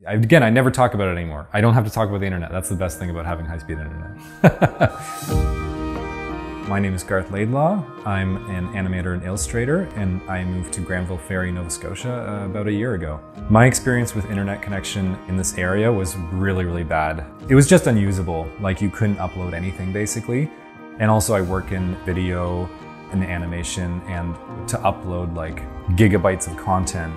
Again, I never talk about it anymore. I don't have to talk about the internet. That's the best thing about having high-speed internet. My name is Garth Laidlaw. I'm an animator and illustrator, and I moved to Granville Ferry, Nova Scotia about a year ago. My experience with internet connection in this area was really, really bad. It was just unusable. Like, you couldn't upload anything, basically. And also, I work in video and animation, and to upload like gigabytes of content,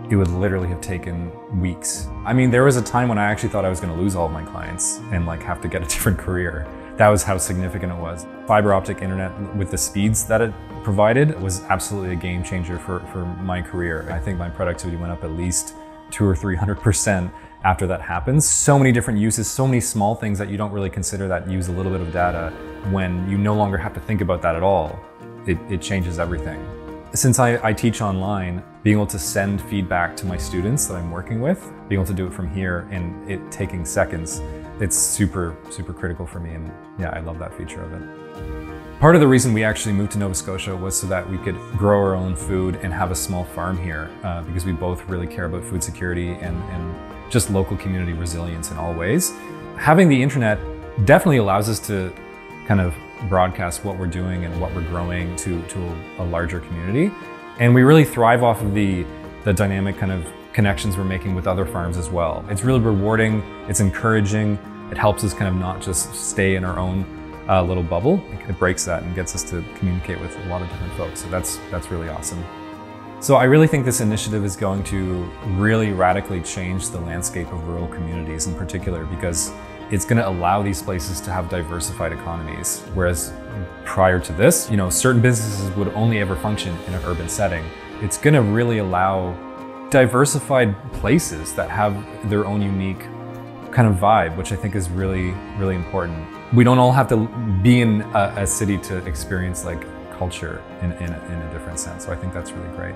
it would literally have taken weeks. I mean, there was a time when I actually thought I was going to lose all of my clients and like have to get a different career. That was how significant it was. Fiber optic internet with the speeds that it provided was absolutely a game changer for my career. I think my productivity went up at least 200 or 300% after that happened. So many different uses, so many small things that you don't really consider that use a little bit of data. When you no longer have to think about that at all, it changes everything. Since I teach online, being able to send feedback to my students that I'm working with, being able to do it from here and it taking seconds, it's super, super critical for me, and yeah, I love that feature of it. Part of the reason we actually moved to Nova Scotia was so that we could grow our own food and have a small farm here, because we both really care about food security and just local community resilience in all ways. Having the internet definitely allows us to kind of broadcast what we're doing and what we're growing to a larger community. And we really thrive off of the dynamic kind of connections we're making with other farms as well. It's really rewarding, it's encouraging, it helps us kind of not just stay in our own little bubble. It breaks that and gets us to communicate with a lot of different folks. So that's really awesome. So I really think this initiative is going to really radically change the landscape of rural communities in particular, because it's going to allow these places to have diversified economies. Whereas prior to this, certain businesses would only ever function in an urban setting. It's going to really allow diversified places that have their own unique kind of vibe, which I think is really, really important. We don't all have to be in a city to experience like culture in a different sense. So I think that's really great.